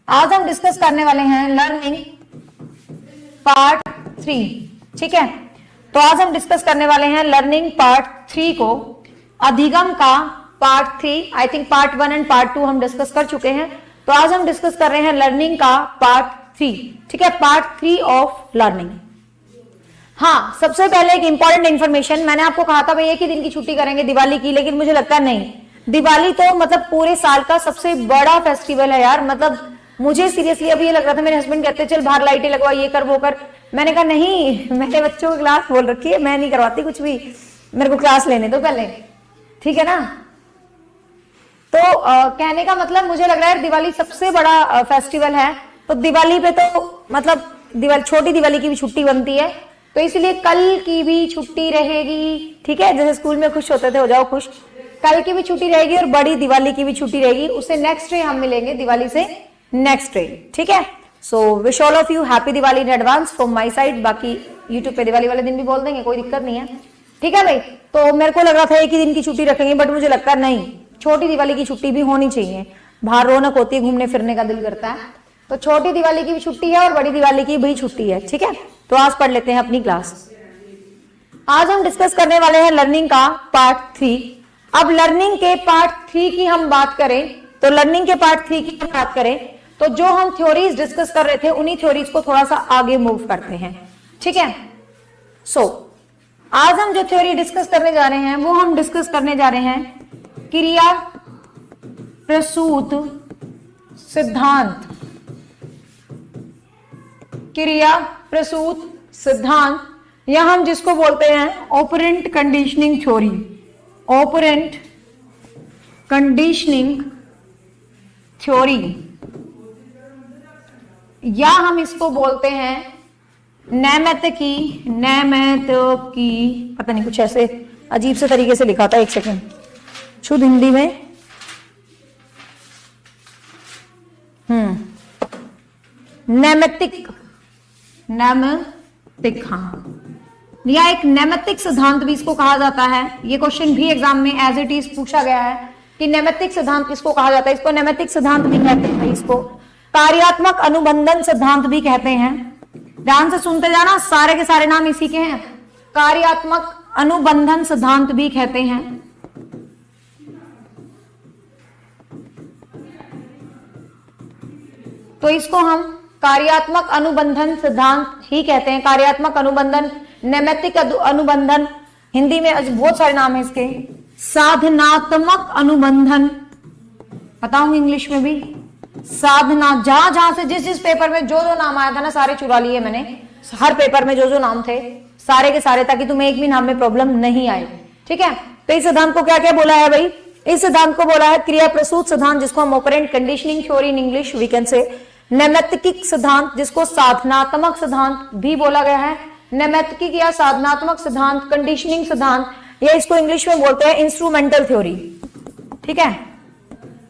आज हम डिस्कस करने वाले हैं लर्निंग पार्ट 3। ठीक है, तो आज हम डिस्कस करने वाले हैं लर्निंग पार्ट 3 को, अधिगम का part 3। I think part 1 and part 2 हम डिस्कस कर चुके हैं, तो आज हम डिस्कस कर रहे हैं लर्निंग का पार्ट 3। ठीक है, पार्ट 3 ऑफ लर्निंग। हाँ, सबसे पहले एक इंपॉर्टेंट इन्फॉर्मेशन, मैंने आपको कहा था भाई एक ही दिन की छुट्टी करेंगे दिवाली की, लेकिन मुझे लगता है नहीं, दिवाली तो मतलब पूरे साल का सबसे बड़ा फेस्टिवल है यार। मतलब मुझे सीरियसली अभी ये लग रहा था, मेरे हस्बैंड कहते चल बाहर लाइटें लगवा, ये कर वो कर। मैंने कहा नहीं, मैंने बच्चों की क्लास बोल रखी है, मैं नहीं करवाती कुछ भी, मेरे को क्लास लेने दो पहले, ठीक है ना। तो कहने का मतलब मुझे लग रहा है दिवाली सबसे बड़ा फेस्टिवल है, तो दिवाली पे तो मतलब दिवाली, छोटी दिवाली की भी छुट्टी बनती है, तो इसलिए कल की भी छुट्टी रहेगी। ठीक है, जैसे स्कूल में खुश होते थे हो जाओ खुश, कल की भी छुट्टी रहेगी और बड़ी दिवाली की भी छुट्टी रहेगी, उससे नेक्स्ट डे हम मिलेंगे, दिवाली से नेक्स्ट डे। ठीक है, so wish all of you happy Diwali in advance from my side. बाकी यूट्यूब पे दिवाली वाले दिन भी बोल देंगे, कोई दिक्कत नहीं है। ठीक है भाई, तो मेरे को लग रहा था एक ही दिन की छुट्टी रखेंगे, बट मुझे लगता है नहीं, छोटी दिवाली की छुट्टी भी होनी चाहिए, बाहर रौनक होती है, घूमने फिरने का दिल करता है। तो छोटी दिवाली की भी छुट्टी है और बड़ी दिवाली की भी छुट्टी है। ठीक है, तो आज पढ़ लेते हैं अपनी क्लास। आज हम डिस्कस करने वाले हैं लर्निंग का पार्ट 3। अब लर्निंग के पार्ट 3 की हम बात करें, तो लर्निंग के पार्ट 3 की हम बात करें तो जो हम थ्योरीज डिस्कस कर रहे थे उन्हीं थ्योरीज को थोड़ा सा आगे मूव करते हैं। ठीक है, सो आज हम जो थ्योरी डिस्कस करने जा रहे हैं वो हम डिस्कस करने जा रहे हैं क्रिया प्रसूत सिद्धांत। क्रिया प्रसूत सिद्धांत, या हम जिसको बोलते हैं operand conditioning theory, operand conditioning theory, या हम इसको बोलते हैं नैमित्तिकी, पता नहीं कुछ ऐसे अजीब से तरीके से लिखा था, एक सेकेंड, शुद्ध हिंदी में नैमित्तिक, हाँ, या एक नैमित्तिक सिद्धांत भी इसको कहा जाता है। ये क्वेश्चन भी एग्जाम में एज इट इज पूछा गया है कि नैमित्तिक सिद्धांत किसको कहा जाता है। इसको नैमित्तिक सिद्धांत भी कहते हैं, इसको कार्यात्मक अनुबंधन सिद्धांत भी कहते हैं। ध्यान से सुनते जाना, सारे के सारे नाम इसी के हैं, कार्यात्मक अनुबंधन सिद्धांत भी कहते हैं। तो इसको हम कार्यात्मक अनुबंधन सिद्धांत ही कहते हैं। कार्यात्मक अनुबंधन, नैमित्तिक अनुबंधन, हिंदी में बहुत सारे नाम है इसके, साधनात्मक अनुबंधन, बताऊंगी इंग्लिश में भी, साधना, जहां जहां से जिस जिस पेपर में जो जो नाम आया था ना, सारे चुरा लिए मैंने, हर पेपर में जो जो नाम थे सारे के सारे, ताकि तुम्हें एक भी नाम में प्रॉब्लम नहीं आए। ठीक है, तो इस सिद्धांत को क्या क्या बोला है भाई, इस सिद्धांत को बोला है क्रिया प्रसूत सिद्धांत, जिसको हम operant conditioning theory in English we can say, नैमित्तिक सिद्धांत जिसको साधनात्मक सिद्धांत भी बोला गया है, नैमित्तिक या साधनात्मक सिद्धांत, कंडीशनिंग सिद्धांत, या इसको इंग्लिश में बोलते हैं इंस्ट्रूमेंटल थ्योरी। ठीक है,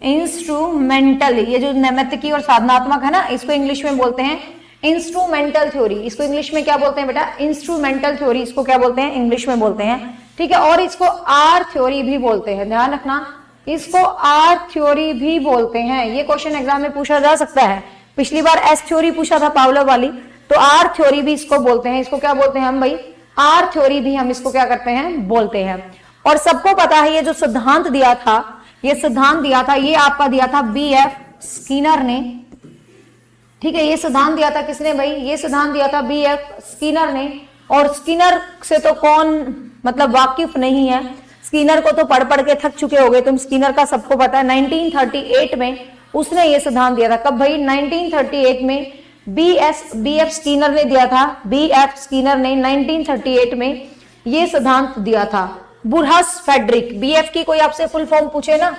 इंस्ट्रूमेंटल, ये जो नैमित्तिकी और साधनात्मक है ना, इसको इंग्लिश में बोलते हैं इंस्ट्रूमेंटल थ्योरी। इसको इंग्लिश में क्या बोलते हैं बेटा, इंस्ट्रूमेंटल थ्योरी, इसको क्या बोलते हैं, इंग्लिश में बोलते हैं। ठीक है, और इसको आर थ्योरी भी बोलते हैं, ध्यान रखना, इसको आर थ्योरी भी बोलते हैं। ये क्वेश्चन एग्जाम में पूछा जा सकता है, पिछली बार एस थ्योरी पूछा था पावलोव वाली, तो आर थ्योरी भी इसको बोलते हैं। इसको क्या बोलते हैं हम भाई, आर थ्योरी भी हम इसको क्या करते हैं, बोलते हैं। और सबको पता है ये जो सिद्धांत दिया था, ये सिद्धांत दिया था, ये आपका दिया था बीएफ स्किनर ने। ठीक है, ये सिद्धांत दिया था किसने भाई, ये सिद्धांत दिया था बीएफ स्किनर ने। और स्किनर से तो कौन मतलब वाकिफ नहीं है, स्किनर को तो पढ़ पढ़ के थक चुके होगे तुम, स्किनर का सबको पता है। 1938 में उसने ये सिद्धांत दिया था। कब भाई, 1938 में बीएफ स्किनर ने दिया था, बीएफ स्किनर ने 1938 में ये सिद्धांत दिया था। बुरहस फेडरिक, बीएफ की कोई आपसे फुल फॉर्म पूछे ना,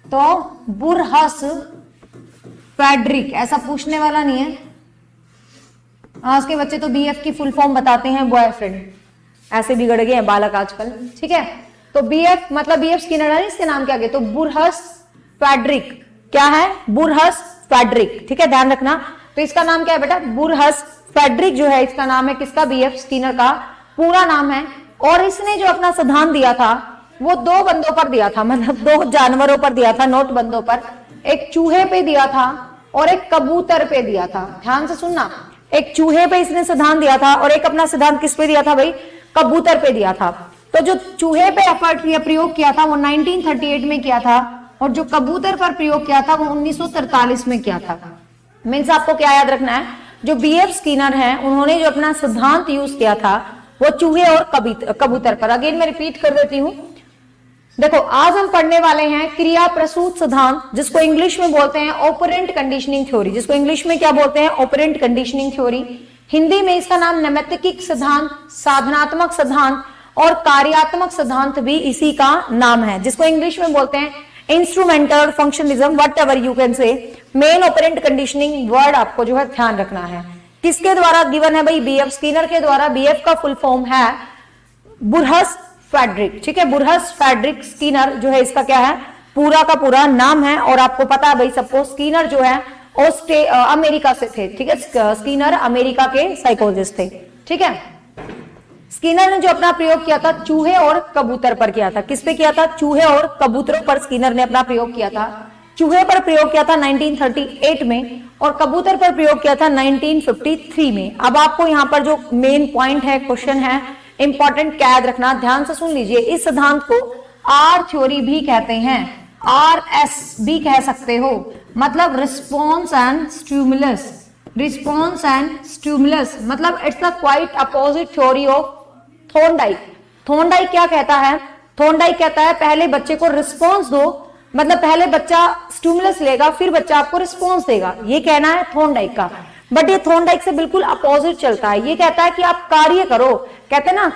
तो बुरहस फेडरिक, ऐसा पूछने वाला नहीं है। आज के बच्चे तो बीएफ की फुल फॉर्म बताते हैं बॉयफ्रेंड, ऐसे बिगड़ गए हैं बालक आजकल। ठीक है, तो बीएफ मतलब बीएफ स्किनर है, इसके नाम क्या गए, तो बुरहस फेडरिक, क्या है, बुरहस फेडरिक। ठीक है, ध्यान रखना, तो इसका नाम क्या है बेटा, बुरहस फेडरिक जो है इसका नाम है, किसका, बीएफ स्किनर का पूरा नाम है। और इसने जो अपना सिद्धांत दिया था वो 2 बंदों पर दिया था, मतलब 2 जानवरों पर दिया था, नोट बंदों पर। एक चूहे पे दिया था और एक कबूतर पे दिया था। ध्यान से सुनना, एक चूहे पे इसने सिद्धांत दिया था और एक अपना सिद्धांत किस पे दिया था भाई, कबूतर पे दिया था। तो जो चूहे पे एफर्ट किया, प्रयोग किया था वो 1938 में किया था और जो कबूतर पर प्रयोग किया था वो 1943 में किया था। मीन्स आपको क्या याद रखना है, जो बीएफ स्किनर है उन्होंने जो अपना सिद्धांत यूज किया था वो चूहे और कबूतर पर। अगेन मैं रिपीट कर देती हूं, देखो आज हम पढ़ने वाले हैं क्रिया प्रसूत सिद्धांत, जिसको इंग्लिश में बोलते हैं ऑपरेंट कंडीशनिंग थ्योरी। जिसको इंग्लिश में क्या बोलते हैं, ऑपरेंट कंडीशनिंग थ्योरी। हिंदी में इसका नाम नैमित्तिक सिद्धांत, साधनात्मक सिद्धांत और कार्यात्मक सिद्धांत भी इसी का नाम है, जिसको इंग्लिश में बोलते हैं instrumental functionalism, what ever you can से। मेन ऑपरेंट कंडीशनिंग वर्ड आपको जो है ध्यान रखना है। किसके द्वारा गिवन है भाई, बीएफ स्किनर के द्वारा। बीएफ का फुल फॉर्म है बुरहस फेडरिक, ठीक है, बुरहस फेडरिक स्किनर जो है इसका क्या है, पूरा का पूरा नाम है। और आपको पता है भाई सबको, स्किनर जो है अमेरिका से थे, ठीक है, स्किनर अमेरिका के साइकोलॉजिस्ट थे, ठीक है। स्किनर ने जो अपना प्रयोग किया था चूहे और कबूतर पर किया था। किस पे किया था, चूहे और कबूतरों पर स्किनर ने अपना प्रयोग किया था। चूहे पर प्रयोग किया था 1938 में और कबूतर पर प्रयोग किया था 1953 में। अब आपको यहाँ पर जो मेन पॉइंट है, क्वेश्चन है इंपॉर्टेंट, क्या याद रखना, ध्यान से सुन लीजिए। इस सिद्धांत को आर थ्योरी भी कहते हैं, RS भी कह सकते हो, मतलब response and stimulus. Response and stimulus मतलब it's the quite opposite theory of Thorndike. Thorndike क्या कहता है, थॉर्नडाइक कहता है पहले बच्चे को रिस्पॉन्स दो, मतलब पहले बच्चा स्टिमुलस लेगा फिर बच्चा आपको रिस्पॉन्स देगा, ये कहना है थॉर्नडाइक का। बट ये थॉर्नडाइक से बिल्कुल अपोजिट चलता है। ये कहता है कि आप कार्य करो, कहते हैं ना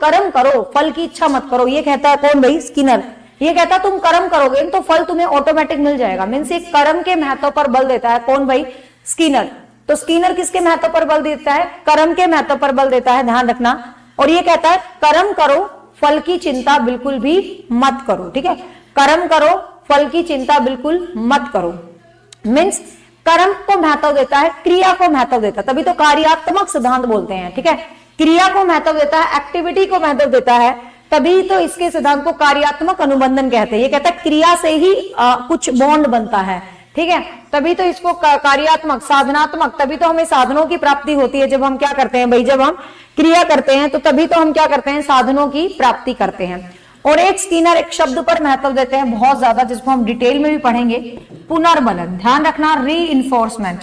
कर्म करो, फल की इच्छा मत करो। ये कहता है कौन भाई, स्किनर। ये कहता है तुम कर्म करोगे तो फल तुम्हें ऑटोमेटिक मिल जाएगा। मीन्स ये कर्म के महत्व पर बल देता है। कौन भाई, स्किनर। तो स्किनर किसके महत्व पर बल देता है, कर्म के महत्व पर बल देता है, ध्यान रखना। और ये कहता है कर्म करो, फल की चिंता बिल्कुल भी मत करो, ठीक है। कर्म करो, फल की चिंता बिल्कुल मत करो। मीन्स कर्म को महत्व देता है, क्रिया को महत्व देता है, तभी तो कार्यात्मक सिद्धांत बोलते हैं, ठीक है। क्रिया को महत्व देता है, एक्टिविटी को महत्व देता है, तभी तो इसके सिद्धांत को कार्यात्मक अनुबंधन कहते हैं। ये कहता है क्रिया से ही कुछ बॉन्ड बनता है, ठीक है, तभी तो इसको कार्यात्मक, साधनात्मक, तभी तो हमें साधनों की प्राप्ति होती है। जब हम क्या करते हैं भाई, जब हम क्रिया करते हैं तो तभी तो हम क्या करते हैं, साधनों की प्राप्ति करते हैं। और एक स्किनर एक शब्द पर महत्व देते हैं बहुत ज्यादा, जिसको हम डिटेल में भी पढ़ेंगे, पुनर्बलन। ध्यान रखना, री-इन्फोर्समेंट।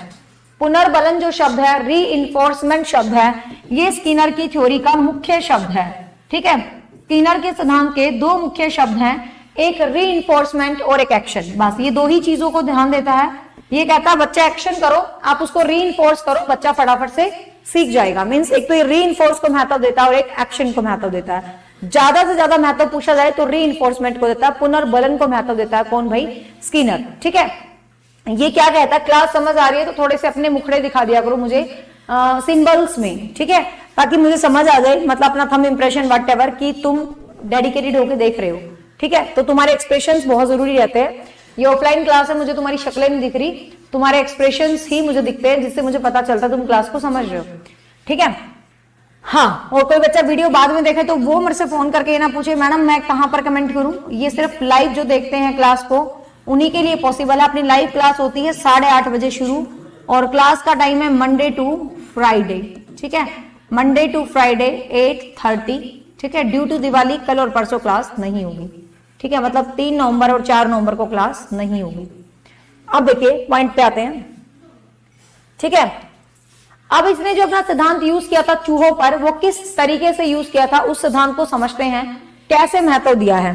पुनर्बलन जो शब्द है, री-इन्फोर्समेंट शब्द है, ये स्किनर की थ्योरी का मुख्य शब्द है, ठीक है। स्किनर के सिद्धांत के दो मुख्य शब्द हैं, एक री-इन्फोर्समेंट और एक एक्शन। बस ये दो ही चीजों को ध्यान देता है। ये कहता है बच्चा एक्शन करो, आप उसको री-इन्फोर्स करो, बच्चा फटाफट से सीख जाएगा। मीन्स एक तो ये री-इन्फोर्स को महत्व देता है और एक एक्शन को महत्व देता है। ज्यादा से ज्यादा महत्व पूछा जाए तो री-इन्फोर्समेंट को देता है, पुनर्बलन को महत्व देता है कौन भाई, स्किनर, ठीक है। ये क्या कहता है, क्लास समझ आ रही है तो थोड़े से अपने मुखड़े दिखा दिया करो मुझे सिंबल्स में, ठीक है, ताकि मुझे समझ आ जाए, मतलब अपना थंब इंप्रेशन वट एवर कि तुम डेडिकेटेड होकर देख रहे हो, ठीक है। तो तुम्हारे एक्सप्रेशंस बहुत जरूरी रहते हैं। ये ऑफलाइन क्लास है, मुझे तुम्हारी शक्लें नहीं दिख रही, तुम्हारे एक्सप्रेशंस ही मुझे दिखते हैं, जिससे मुझे पता चलता है तुम क्लास को समझ रहे हो, ठीक है। हाँ, और कोई बच्चा वीडियो बाद में देखे तो वो मेरे से फोन करके ना पूछे मैडम मैं कहां पर कमेंट करूं। ये सिर्फ लाइव जो देखते हैं क्लास को उन्हीं के लिए पॉसिबल है। अपनी लाइव क्लास होती है 8:30 बजे शुरू और क्लास का टाइम है मंडे टू फ्राइडे, ठीक है, मंडे टू फ्राइडे 8:30, ठीक है। ड्यू टू दिवाली कल और परसों क्लास नहीं होगी, ठीक है, मतलब 3 नवंबर और 4 नवंबर को क्लास नहीं होगी। अब देखिए पॉइंट पे आते हैं, ठीक है। अब इसने जो अपना सिद्धांत यूज किया था चूहों पर, वो किस तरीके से यूज किया था, उस सिद्धांत को समझते हैं, कैसे महत्व दिया है।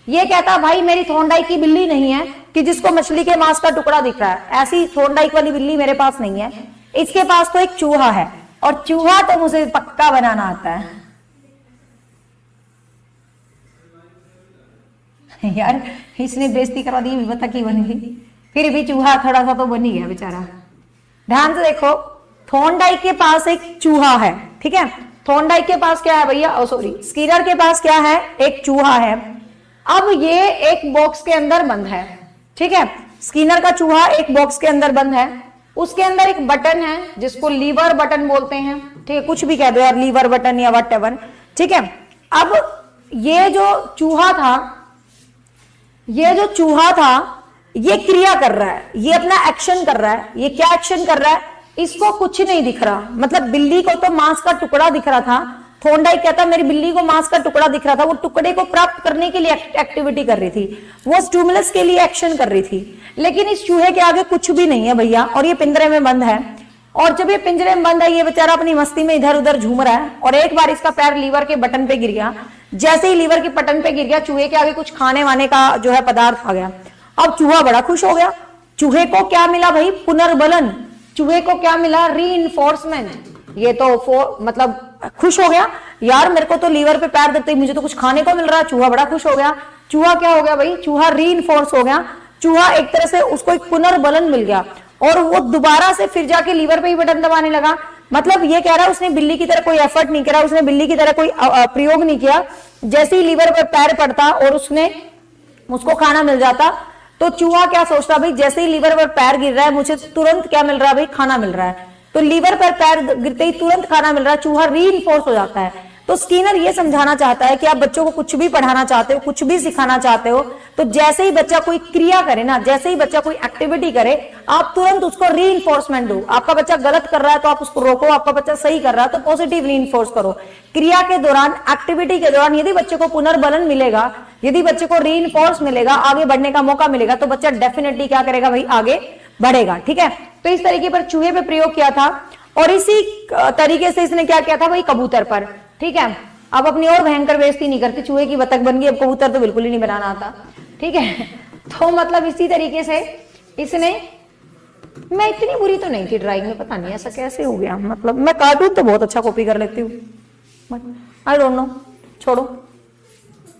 ये कहता भाई मेरी थॉर्नडाइक की बिल्ली नहीं है कि जिसको मछली के मांस का टुकड़ा दिख रहा है, ऐसी थॉर्नडाइक वाली बिल्ली मेरे पास नहीं है, इसके पास तो एक चूहा है और चूहा तो मुझे पक्का बनाना आता है। यार इसने बेइज्जती करवा दी, बता की बन गई, फिर भी चूहा थोड़ा सा तो बन ही गया बेचारा। ध्यान से देखो, थॉर्नडाइक के पास एक चूहा है, ठीक है। थॉर्नडाइक के पास क्या है भैया, सॉरी स्किनर के पास क्या है, एक चूहा है। अब ये एक बॉक्स के अंदर बंद है, ठीक है, स्किनर का चूहा एक बॉक्स के अंदर बंद है, उसके अंदर एक बटन है जिसको लीवर बटन बोलते हैं, ठीक है, कुछ भी कह दो यार, लीवर बटन या व्हाटएवर, ठीक है। अब ये जो चूहा था ये क्रिया कर रहा है, ये अपना एक्शन कर रहा है। ये क्या एक्शन कर रहा है? इसको कुछ नहीं दिख रहा, मतलब बिल्ली को तो मांस का टुकड़ा दिख रहा था। थॉर्नडाइक कहता मेरी बिल्ली को मांस का टुकड़ा दिख रहा था, वो टुकड़े को प्राप्त करने के लिए एक्टिविटी कर रही थी, वो स्टिमुलस के लिए एक्शन कर रही थी। लेकिन इस चूहे के आगे कुछ भी नहीं है भैया, और ये पिंजरे में बंद है। और जब ये पिंजरे में बंद है, ये बेचारा अपनी मस्ती में इधर उधर झूम रहा है, और एक बार इसका पैर लीवर के बटन पे गिर गया। जैसे ही लीवर के बटन पे गिर गया, चूहे के आगे कुछ खाने वाने का जो है पदार्थ आ गया। अब चूहा बड़ा खुश हो गया। चूहे को क्या मिला भाई? पुनर्बलन। चूहे को क्या मिला? रीइंफोर्समेंट। ये तो मतलब खुश हो गया, यार मेरे को तो लीवर पे पैर देते ही मुझे तो कुछ खाने को मिल रहा है। चूहा बड़ा खुश हो गया। चूहा क्या हो गया भाई? चूहा रीइंफोर्स हो गया। चूहा एक तरह से उसको एक पुनर्बलन मिल गया, और वो दोबारा से फिर जाके लीवर पे ही बटन दबाने लगा। मतलब ये कह रहा है उसने बिल्ली की तरह कोई एफर्ट नहीं करा, उसने बिल्ली की तरह कोई प्रयोग नहीं किया। जैसे ही लीवर पर पैर पड़ता और उसको खाना मिल जाता, तो चूहा क्या सोचता, भाई जैसे ही लीवर पर पैर गिर रहा है मुझे तुरंत क्या मिल रहा है भाई? खाना मिल रहा है। तो लीवर पर पैर गिरते ही तुरंत खाना मिल रहा है, चूहा रीइंफोर्स हो जाता है। तो स्किनर ये समझाना चाहता है कि आप बच्चों को कुछ भी पढ़ाना चाहते हो, कुछ भी सिखाना चाहते हो, तो जैसे ही बच्चा कोई क्रिया करे ना, जैसे ही बच्चा कोई एक्टिविटी करे, आप तुरंत उसको रीइंफोर्समेंट दो। आपका बच्चा गलत कर रहा है तो आप उसको रोको, आपका बच्चा सही कर रहा है तो पॉजिटिव रीइंफोर्स करो। क्रिया के दौरान, एक्टिविटी के दौरान यदि बच्चे को पुनर्बलन मिलेगा, यदि बच्चे को रीइंफोर्स मिलेगा, आगे बढ़ने का मौका मिलेगा, तो बच्चा डेफिनेटली क्या करेगा भाई? आगे बढ़ेगा। ठीक है, तो इस तरीके पर चूहे पे प्रयोग किया था, और इसी तरीके से इसने क्या किया था भाई? कबूतर पर। ठीक है, अब अपनी और भयंकर बेइज्जती नहीं करती, चूहे की बतख बन गई, अब कबूतर तो बिल्कुल ही नहीं बनाना आता। ठीक है, तो मतलब इसी तरीके से इसने, मैं इतनी बुरी तो नहीं थी ड्राइंग में, पता नहीं ऐसा कैसे हो गया, मतलब मैं कार्टून तो बहुत अच्छा कॉपी कर लेती हूँ, आई डोंट नो, छोड़ो।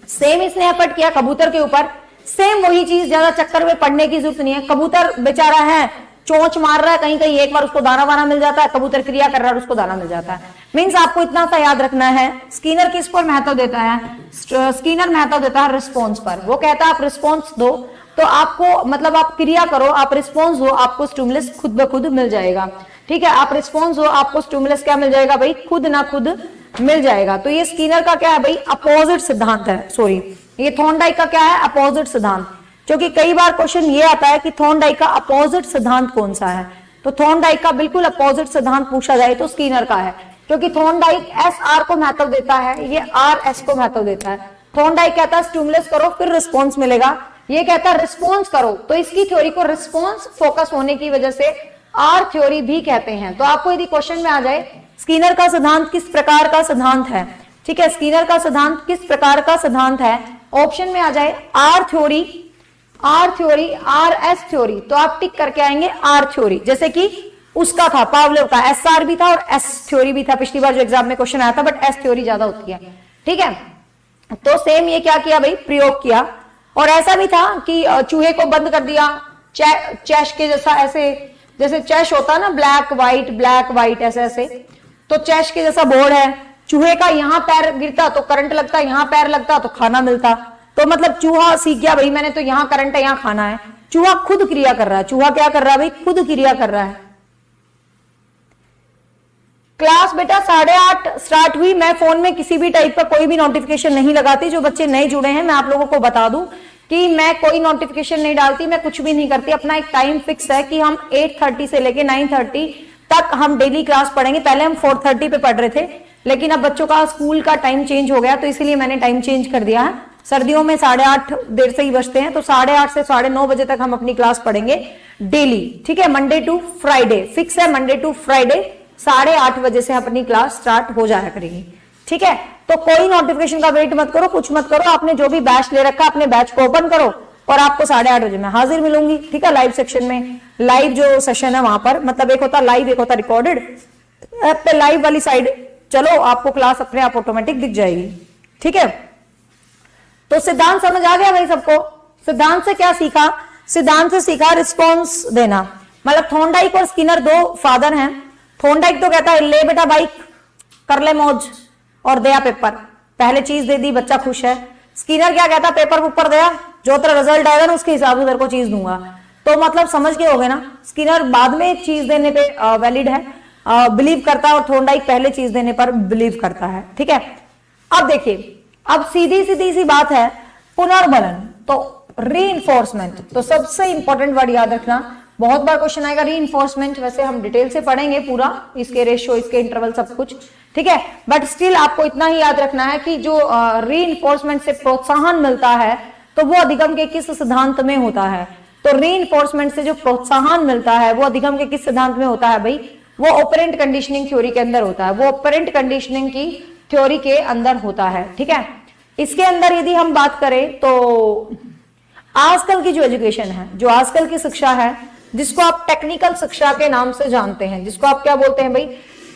सेम इसने एफर्ट किया कबूतर के ऊपर, सेम वही चीज, ज्यादा चक्कर में पड़ने की जरूरत नहीं है। कबूतर बेचारा है, चोंच मार रहा है, कहीं कहीं एक बार उसको दाना वाना मिल जाता है, कबूतर क्रिया कर रहा है, उसको दाना मिल जाता है। मीन्स आपको इतना सा याद रखना है, स्किनर किस पर महत्व देता है? स्किनर महत्व देता है रिस्पॉन्स पर। वो कहता है आप रिस्पॉन्स दो, तो आपको मतलब आप क्रिया करो, आप रिस्पॉन्स दो, आपको स्टिमुलस खुद ब खुद मिल जाएगा। ठीक है, आप रिस्पॉन्स दो, आपको स्टिमुलस क्या मिल जाएगा भाई? खुद ना खुद मिल जाएगा। तो ये स्किनर का क्या है भाई? अपोजिट सिद्धांत है। सॉरी, ये थॉर्नडाइक का क्या है? अपोजिट सिद्धांत। क्योंकि कई बार क्वेश्चन ये आता है कि थॉर्नडाइक का अपोजिट सिद्धांत कौन सा है, तो थॉर्नडाइक का बिल्कुल अपोजिट सिद्धांत पूछा जाए तो स्किनर का है, क्योंकि थॉर्नडाइक एस आर को महत्व देता है, ये आर एस को महत्व देता है। थॉर्नडाइक कहता है स्टिमुलस करो फिर रिस्पॉन्स मिलेगा, ये कहता है रिस्पॉन्स करो। तो इसकी थ्योरी को रिस्पॉन्स फोकस होने की वजह से आर थ्योरी भी कहते हैं। तो आपको यदि क्वेश्चन में आ जाए स्किनर का सिद्धांत किस प्रकार का सिद्धांत है, ठीक है, स्किनर का सिद्धांत किस प्रकार का सिद्धांत है, ऑप्शन में आ जाए R theory, R theory, R S theory, तो आप टिक करके आएंगे आर थ्योरी। जैसे कि उसका था पावलोव का, एस आर भी था और एस थ्योरी भी था, पिछली बार जो एग्जाम में क्वेश्चन आया था, बट एस थ्योरी ज्यादा होती है। ठीक है, तो सेम ये क्या किया भाई? प्रयोग किया। और ऐसा भी था कि चूहे को बंद कर दिया, चैश के जैसा, ऐसे जैसे चैश होता है ना, ब्लैक व्हाइट ऐसे ऐसे, तो चैश के जैसा बोर्ड है, चूहे का यहाँ पैर गिरता तो करंट लगता, यहाँ पैर लगता तो खाना मिलता। तो मतलब चूहा सीख गया भाई, मैंने तो यहाँ करंट है, यहाँ खाना है। चूहा खुद क्रिया कर रहा है। चूहा क्या कर रहा है भाई? खुद क्रिया कर रहा है। क्लास बेटा 8:30 स्टार्ट हुई। मैं फोन में किसी भी टाइप का कोई भी नोटिफिकेशन नहीं लगाती। जो बच्चे नए जुड़े हैं, मैं आप लोगों को बता दूं कि मैं कोई नोटिफिकेशन नहीं डालती, मैं कुछ भी नहीं करती। अपना एक टाइम फिक्स है कि हम 8:30 से लेके 9:30 तक हम डेली क्लास पढ़ेंगे। पहले हम 4:30 पे पढ़ रहे थे, लेकिन अब बच्चों का स्कूल का टाइम चेंज हो गया, तो इसलिए मैंने टाइम चेंज कर दिया है। सर्दियों में 8:30 देर से ही बजते हैं, तो 8:30 से 9:30 बजे तक हम अपनी क्लास पढ़ेंगे डेली। ठीक है, मंडे टू फ्राइडे फिक्स है, मंडे टू फ्राइडे 8:30 बजे से अपनी क्लास स्टार्ट हो जाया करेगी। ठीक है, तो कोई नोटिफिकेशन का वेट मत करो, कुछ मत करो। आपने जो भी बैच ले रखा है, अपने बैच को ओपन करो और आपको 8:30 बजे मैं हाजिर मिलूंगी। ठीक है, लाइव सेक्शन में, लाइव जो सेशन है वहां पर, मतलब एक होता लाइव, एक होता रिकॉर्डेड। ऐप पे लाइव वाली साइड चलो, आपको क्लास अपने आप ऑटोमेटिक दिख जाएगी। ठीक है, तो सिद्धांत समझ आ गया भाई सबको? सिद्धांत से क्या सीखा? सिद्धांत से सीखा रिस्पॉन्स देना। मतलब थॉर्नडाइक और स्किनर दो फादर हैं। थॉर्नडाइक तो कहता है ले बेटा बाइक, कर ले मौज और दया पेपर, पहले चीज दे दी, बच्चा खुश है। स्किनर क्या कहता है? पेपर ऊपर दया, जो तेरा रिजल्ट आएगा ना उसके हिसाब से तेरे को चीज दूंगा। तो मतलब समझ के हो गए ना, स्किनर बाद में चीज देने पे वैलिड है, बिलीव करता है, और थॉर्नडाइक पहले चीज देने पर बिलीव करता है। ठीक है, अब देखिए, अब सीधी सी बात है पुनर्बलन। तो रीइंफोर्समेंट, तो सबसे इंपॉर्टेंट वर्ड याद रखना, बहुत बार क्वेश्चन आएगा रीइंफोर्समेंट। वैसे हम डिटेल से पढ़ेंगे पूरा, इसके रेशियो, इसके इंटरवल, सब कुछ, ठीक है, बट स्टिल आपको इतना ही याद रखना है कि जो रीइंफोर्समेंट से प्रोत्साहन मिलता है तो वो अधिगम के किस सिद्धांत में होता है। तो रीइंफोर्समेंट से जो प्रोत्साहन मिलता है वो अधिगम के किस सिद्धांत में होता है भाई, वो ऑपरेंट कंडीशनिंग थ्योरी के अंदर होता है, वो ऑपरेंट कंडीशनिंग की थ्योरी के अंदर होता है, ठीक है। इसके अंदर यदि हम बात करें तो आजकल की जो एजुकेशन है, जो आजकल की शिक्षा है, जिसको आप टेक्निकल शिक्षा के नाम से जानते हैं, जिसको आप क्या बोलते हैं भाई,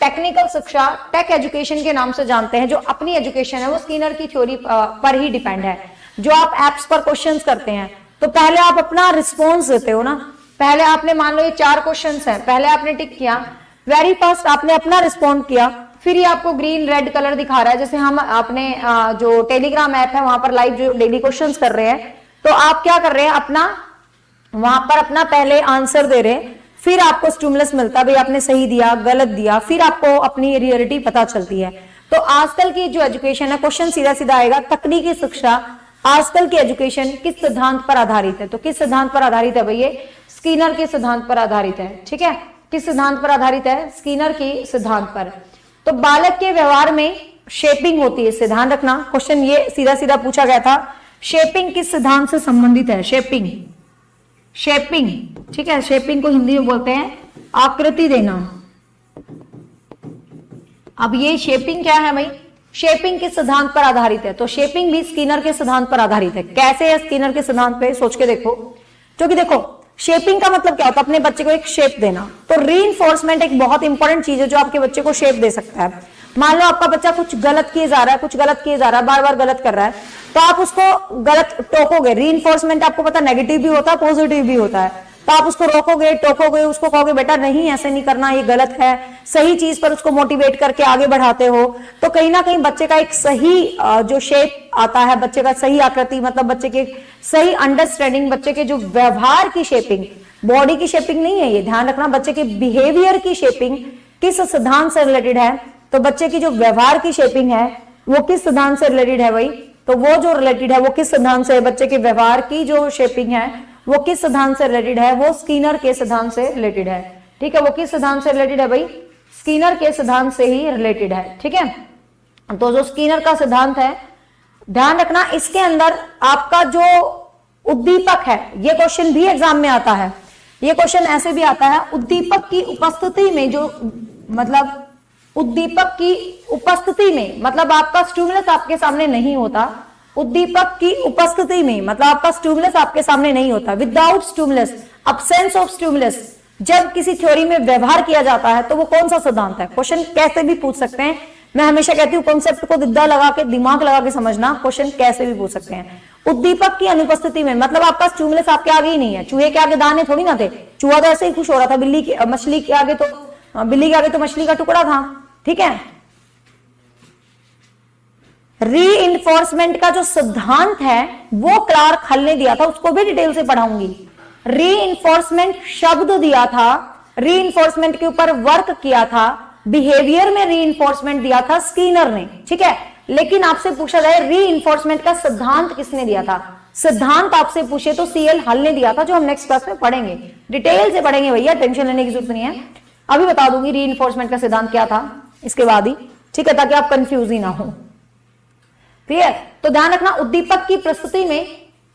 टेक्निकल शिक्षा, टेक एजुकेशन के नाम से जानते हैं, जो अपनी एजुकेशन है वो स्किनर की थ्योरी पर ही डिपेंड है। जो आप एप्स पर क्वेश्चंस करते हैं तो पहले आप अपना रिस्पॉन्स देते हो ना, पहले आपने मान लो ये 4 क्वेश्चंस हैं, पहले आपने टिक किया, वेरी फर्स्ट आपने अपना रिस्पॉन्ड किया, फिर ये आपको ग्रीन रेड कलर दिखा रहा है। जैसे हम अपने जो टेलीग्राम ऐप है वहां पर लाइव जो डेली क्वेश्चंस कर रहे हैं, तो आप क्या कर रहे हैं, अपना वहां पर अपना पहले आंसर दे रहे हैं, फिर आपको स्टिमुलस मिलता है भाई आपने सही दिया, गलत दिया, फिर आपको अपनी रियलिटी पता चलती है। तो आजकल की जो एजुकेशन है, क्वेश्चन सीधा सीधा आएगा, तकनीकी शिक्षा, आजकल की एजुकेशन किस सिद्धांत पर आधारित है। तो किस सिद्धांत पर आधारित है भैया, स्किनर के सिद्धांत पर आधारित है, ठीक है। किस सिद्धांत पर आधारित है, स्किनर के सिद्धांत पर। तो बालक के व्यवहार में शेपिंग होती है, इससे ध्यान रखना, क्वेश्चन ये सीधा सीधा पूछा गया था, शेपिंग किस सिद्धांत से संबंधित है, शेपिंग, शेपिंग, ठीक है, शेपिंग को हिंदी में बोलते हैं आकृति देना। अब ये शेपिंग क्या है भाई, शेपिंग किस सिद्धांत पर आधारित है, तो शेपिंग भी स्किनर के सिद्धांत पर आधारित है। कैसे है स्किनर के सिद्धांत पे, सोच के देखो, क्योंकि देखो शेपिंग का मतलब क्या होता है, अपने बच्चे को एक शेप देना। तो रीइंफोर्समेंट एक बहुत इंपॉर्टेंट चीज है जो आपके बच्चे को शेप दे सकता है। मान लो आपका बच्चा कुछ गलत किए जा रहा है, कुछ गलत किए जा रहा है, बार बार गलत कर रहा है, तो आप उसको गलत टोकोगे। रीइंफोर्समेंट आपको पता नेगेटिव भी होता है, पॉजिटिव भी होता है। तो आप उसको रोकोगे, टोकोगे, उसको कहोगे बेटा नहीं ऐसे नहीं करना, ये गलत है, सही चीज पर उसको मोटिवेट करके आगे बढ़ाते हो, तो कहीं ना कहीं बच्चे का एक सही जो शेप आता है, बच्चे का सही आकृति, मतलब बच्चे के सही अंडरस्टैंडिंग, बच्चे के जो व्यवहार की शेपिंग, बॉडी की शेपिंग नहीं है ये, ध्यान रखना, बच्चे के बिहेवियर की शेपिंग किस सिद्धांत से रिलेटेड है। तो बच्चे की जो व्यवहार की शेपिंग है वो किस सिद्धांत से रिलेटेड है भाई, तो वो जो रिलेटेड है वो किस सिद्धांत से, बच्चे के व्यवहार की जो शेपिंग है वो किस सिद्धांत से रिलेटेड है, वो स्किनर के सिद्धांत से रिलेटेड है, ठीक है। वो किस सिद्धांत से रिलेटेड है भाई, स्किनर के सिद्धांत से ही रिलेटेड है, ठीक है। तो जो स्किनर का सिद्धांत है, ध्यान रखना, इसके अंदर आपका जो उद्दीपक है, ये क्वेश्चन भी एग्जाम में आता है, ये क्वेश्चन ऐसे भी आता है, उद्दीपक की उपस्थिति में, जो मतलब उद्दीपक की उपस्थिति में, मतलब आपका स्टिमुलस आपके सामने नहीं होता, उद्दीपक की उपस्थिति में मतलब आपका स्टिमुलस आपके सामने नहीं होता, without stimulus, absence of stimulus, जब किसी थ्योरी में व्यवहार किया जाता है तो वो कौन सा सिद्धांत है। क्वेश्चन कैसे भी पूछ सकते हैं, मैं हमेशा कहती हूँ कॉन्सेप्ट को दिद्दा लगा के, दिमाग लगा के समझना, क्वेश्चन कैसे भी पूछ सकते हैं। उद्दीपक की अनुपस्थिति में मतलब आपका स्टिमुलस आपके आगे ही नहीं है, चूहे के आगे दाने थोड़ी ना थे, चूहा तो ऐसे ही खुश हो रहा था, बिल्ली के मछली के आगे तो, बिल्ली के आगे तो मछली का टुकड़ा था, ठीक है। रीइंफोर्समेंट का जो सिद्धांत है वो क्लार्क हल ने दिया था, उसको भी डिटेल से पढ़ाऊंगी। रीइंफोर्समेंट शब्द दिया था, रीइंफोर्समेंट के ऊपर वर्क किया था, बिहेवियर में रीइंफोर्समेंट दिया था स्किनर ने, ठीक है। लेकिन आपसे पूछा जाए रीइंफोर्समेंट का सिद्धांत किसने दिया था, सिद्धांत आपसे पूछे तो सीएल हल ने दिया था, जो हम नेक्स्ट क्लास में पढ़ेंगे, डिटेल से पढ़ेंगे भैया, टेंशन लेने की जरूरत नहीं है। अभी बता दूंगी रीइंफोर्समेंट का सिद्धांत क्या था इसके बाद ही, ठीक है, ताकि आप कंफ्यूज ही ना हो, क्लियर। तो ध्यान रखना, उद्दीपक की प्रस्तुति में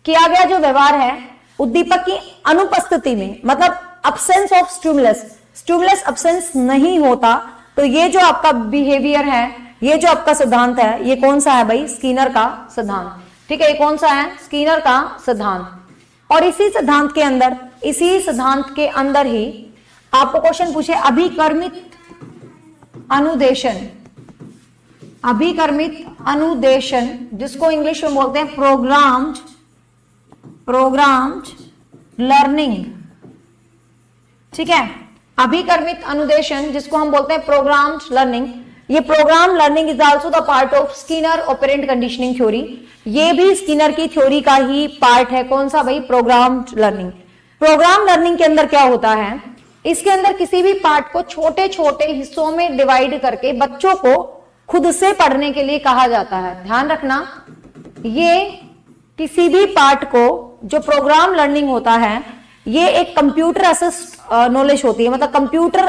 किया गया जो व्यवहार है, उद्दीपक की अनुपस्थिति में मतलब absence of stimulus, stimulus absence नहीं होता, तो ये जो आपका बिहेवियर है, ये जो आपका सिद्धांत है, ये कौन सा है भाई, स्किनर का सिद्धांत, ठीक है। ये कौन सा है, स्किनर का सिद्धांत। और इसी सिद्धांत के अंदर, इसी सिद्धांत के अंदर ही आपको क्वेश्चन पूछे अभिकर्मित अनुदेशन, अभिकर्मित अनुदेशन, जिसको इंग्लिश में बोलते हैं प्रोग्राम्ड लर्निंग, ठीक है। अभिकर्मित अनुदेशन जिसको हम बोलते हैं प्रोग्राम्ड लर्निंग, ये programme learning is also the part of Skinner operand conditioning theory, ये भी स्किनर की थ्योरी का ही पार्ट है। कौन सा भाई, प्रोग्राम्ड लर्निंग। प्रोग्राम लर्निंग के अंदर क्या होता है, इसके अंदर किसी भी पार्ट को छोटे छोटे हिस्सों में डिवाइड करके बच्चों को खुद से पढ़ने के लिए कहा जाता है। ध्यान रखना, ये किसी भी पार्ट को जो प्रोग्राम लर्निंग होता है ये एक कंप्यूटर असिस्ट नॉलेज होती है, मतलब कंप्यूटर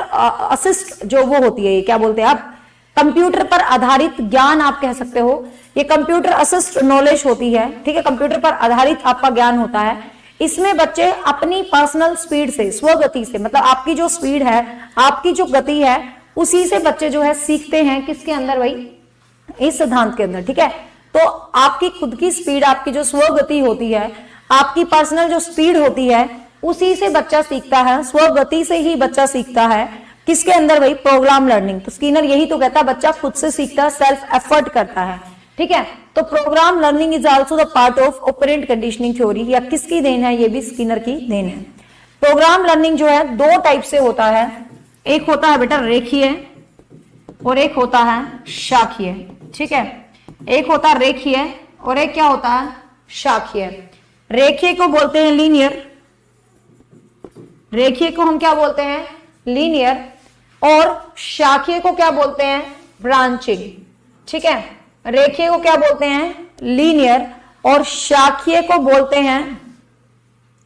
असिस्ट जो वो होती है, ये क्या बोलते हैं आप, कंप्यूटर पर आधारित ज्ञान आप कह सकते हो, ये कंप्यूटर असिस्ट नॉलेज होती है, ठीक है, कंप्यूटर पर आधारित आपका ज्ञान होता है। इसमें बच्चे अपनी पर्सनल स्पीड से, स्वगति से, मतलब आपकी जो स्पीड है, आपकी जो गति है, उसी से बच्चे जो है सीखते हैं, किसके अंदर भाई, इस सिद्धांत के अंदर, ठीक है। तो आपकी खुद की स्पीड, आपकी जो स्वगति होती है, आपकी पर्सनल जो स्पीड होती है, उसी से बच्चा सीखता है, स्वगति से ही बच्चा सीखता है, किसके अंदर भाई, प्रोग्राम लर्निंग। तो स्किनर यही तो कहता है बच्चा खुद से सीखता है, सेल्फ एफर्ट करता है, ठीक है। तो programme learning is also the part of operand conditioning theory, या किसकी देन है, ये भी स्किनर की देन है। प्रोग्राम लर्निंग जो है दो टाइप से होता है, एक होता है बेटा रेखीय और एक होता है शाखीय, ठीक है। एक होता है रेखीय और एक क्या होता है, शाखीय। रेखीय को बोलते हैं लीनियर, रेखीय को हम क्या बोलते हैं, लीनियर, और शाखीय को क्या बोलते हैं, ब्रांचिंग, ठीक है। रेखीय को क्या बोलते हैं, लीनियर, और शाखीय को बोलते हैं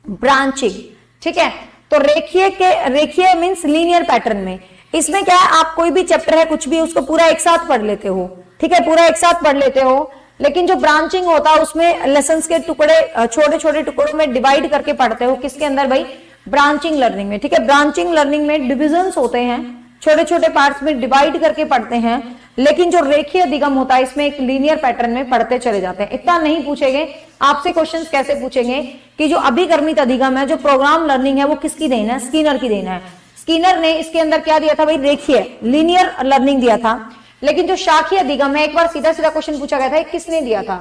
ब्रांचिंग, ठीक है। तो रेखीय मींस लीनियर पैटर्न में, इसमें क्या है, आप कोई भी चैप्टर है, कुछ भी, उसको पूरा एक साथ पढ़ लेते हो, ठीक है, पूरा एक साथ पढ़ लेते हो। लेकिन जो ब्रांचिंग होता है उसमें लेसन्स के टुकड़े छोटे छोटे टुकड़ों में डिवाइड करके पढ़ते हो, किसके अंदर भाई, ब्रांचिंग लर्निंग में, ठीक है। ब्रांचिंग लर्निंग में डिविजन्स होते हैं, छोटे छोटे पार्ट्स में डिवाइड करके पढ़ते हैं। लेकिन जो रेखीय अधिगम होता है इसमें एक लीनियर पैटर्न में पढ़ते चले जाते हैं। इतना नहीं पूछेंगे आपसे, क्वेश्चंस कैसे पूछेंगे कि जो अभिकर्मित अधिगम है, जो प्रोग्राम लर्निंग है, वो किसकी देन है, स्किनर की देन है। स्किनर ने इसके अंदर क्या दिया था भाई, रेखीय लीनियर लर्निंग दिया था। लेकिन जो शाखीय अधिगम है, एक बार सीधा सीधा क्वेश्चन पूछा गया था, किसने दिया था,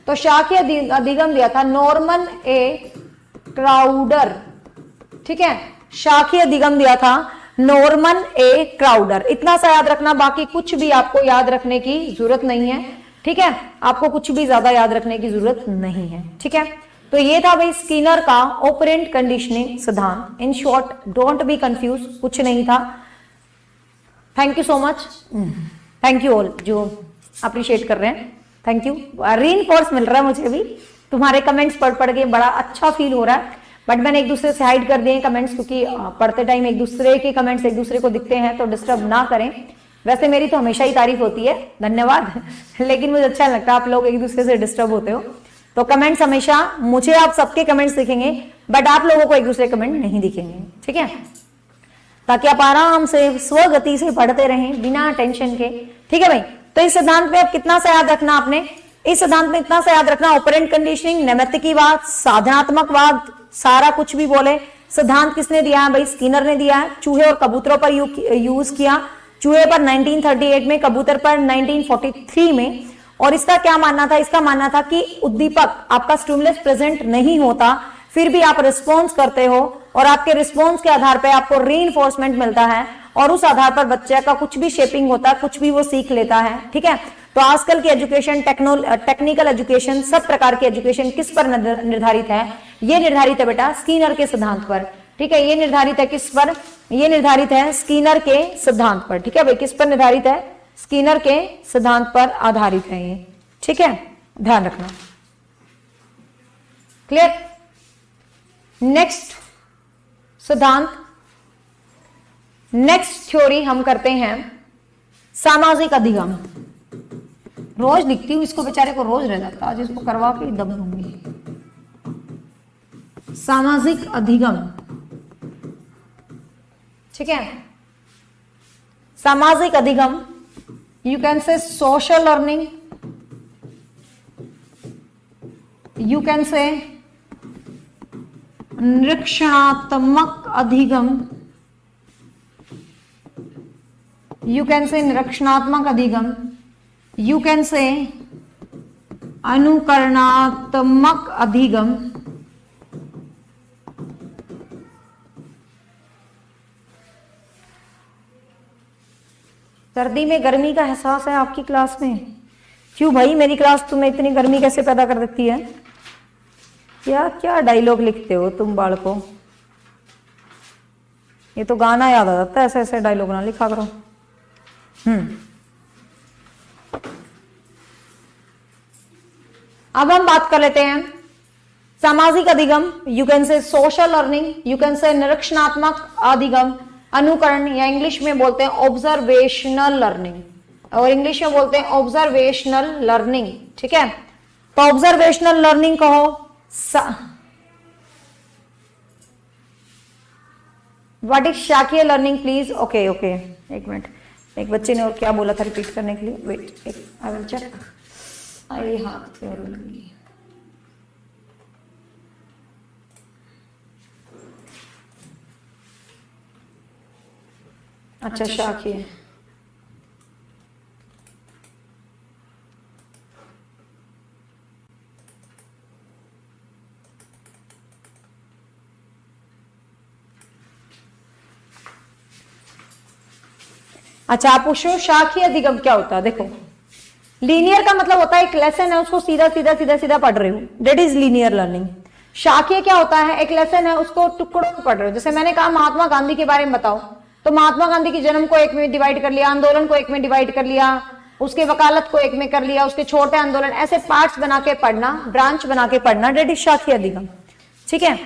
तो शाखीय अधिगम दिया था नॉर्मन ए क्राउडर, ठीक है। शाखीय अधिगम दिया था नॉर्मन ए क्राउडर। इतना सा याद रखना, बाकी कुछ भी आपको याद रखने की जरूरत नहीं है, ठीक है। आपको कुछ भी ज्यादा याद रखने की जरूरत नहीं है, ठीक है। तो ये था भाई स्किनर का ऑपरेंट कंडीशनिंग सिद्धांत। In short, don't be confuse, कुछ नहीं था। Thank you so much, thank you all जो अप्रिशिएट कर रहे हैं, थैंक यू। रीइंफोर्स मिल रहा है मुझे भी, तुम्हारे कमेंट्स पढ़ पढ़ के बड़ा अच्छा फील हो रहा है। बट मैंने एक दूसरे से हाइड कर दिए कमेंट्स, क्योंकि पढ़ते टाइम एक दूसरे के कमेंट्स एक दूसरे को दिखते हैं, तो डिस्टर्ब ना करें। वैसे मेरी तो हमेशा ही तारीफ होती है, धन्यवाद लेकिन मुझे अच्छा लगता है आप लोग एक दूसरे से डिस्टर्ब होते हो। तो कमेंट्स हमेशा मुझे आप सबके कमेंट्स दिखेंगे, बट आप लोगों को एक दूसरे कमेंट नहीं दिखेंगे, ठीक है, ताकि आप आराम से स्वगति से पढ़ते रहें बिना टेंशन के, ठीक है भाई। तो इस सिद्धांत में अब कितना सा याद रखना आपने, इस सिद्धांत में इतना सा याद रखना, ऑपरेंट कंडीशनिंग, नैमित्तिकीवाद, साधनात्मकवाद, सारा कुछ भी बोले, सिद्धांत किसने दिया है भाई, स्किनर ने दिया है। चूहे और कबूतरों पर यूज किया, चूहे पर 1938 में, कबूतर पर 1943 में। और इसका क्या मानना था, इसका मानना था कि उद्दीपक आपका स्टिमुलस प्रेजेंट नहीं होता, फिर भी आप रिस्पॉन्स करते हो, और आपके रिस्पॉन्स के आधार पर आपको रीइंफोर्समेंट मिलता है, और उस आधार पर बच्चे का कुछ भी शेपिंग होता है, कुछ भी वो सीख लेता है, ठीक है। तो आजकल की एजुकेशन, टेक्निकल एजुकेशन, सब प्रकार की एजुकेशन किस पर निर्धारित है, ये निर्धारित है बेटा स्किनर के सिद्धांत पर, ठीक है। ये निर्धारित है किस पर, ये निर्धारित है स्किनर के सिद्धांत पर, ठीक है भाई। किस पर निर्धारित है, स्किनर के सिद्धांत पर आधारित है ये, ठीक है, ध्यान रखना, क्लियर। नेक्स्ट सिद्धांत, नेक्स्ट थ्योरी हम करते हैं सामाजिक अधिगम। रोज लिखती हूं इसको, बेचारे को रोज रह जाता, आज इसको करवा के दम दूंगी। सामाजिक अधिगम, ठीक है। सामाजिक अधिगम, you can say social learning, you can say निरीक्षणात्मक अधिगम, यू कैन से निरीक्षणात्मक अधिगम, यू कैन से अनुकरणात्मक अधिगम, सर्दी में गर्मी का एहसास है आपकी क्लास में? क्यों भाई, मेरी क्लास तुम्हें इतनी गर्मी कैसे पैदा कर देती है? क्या क्या डायलॉग लिखते हो तुम बालकों, ये तो गाना याद आ जाता है, ऐसे ऐसे डायलॉग ना लिखा करो। अब हम बात कर लेते हैं सामाजिक अधिगम, you can say social learning, you can say निरीक्षणात्मक अधिगम, अनुकरण, या इंग्लिश में बोलते हैं ऑब्जर्वेशनल लर्निंग, और इंग्लिश में बोलते हैं ऑब्जर्वेशनल लर्निंग। ठीक है, तो ऑब्जर्वेशनल लर्निंग कहो। व्हाट इज शाखीय लर्निंग प्लीज? ओके ओके, एक मिनट, एक बच्चे ने और क्या बोला था रिपीट करने के लिए, वेट आई विल चेक। अरे हाथ पे और लगी। अच्छा, शाखीय। अच्छा, आप पूछो शाखीय अधिगम क्या होता है। देखो, लीनियर का मतलब होता है एक लेसन है उसको सीधा सीधा सीधा सीधा पढ़ रहे हो, दैट इज लीनियर लर्निंग। शाखीय क्या होता है, एक लेसन है उसको टुकड़ों में पढ़ रहे हो। जैसे मैंने कहा महात्मा गांधी के बारे में बताओ, तो महात्मा गांधी के जन्म को एक में डिवाइड कर लिया, आंदोलन को एक में डिवाइड कर लिया, उसके वकालत को एक में कर लिया, उसके छोटे आंदोलन, ऐसे पार्ट्स बना के पढ़ना, ब्रांच बना के पढ़ना, दैट इज शाखीय अधिगम। ठीक है।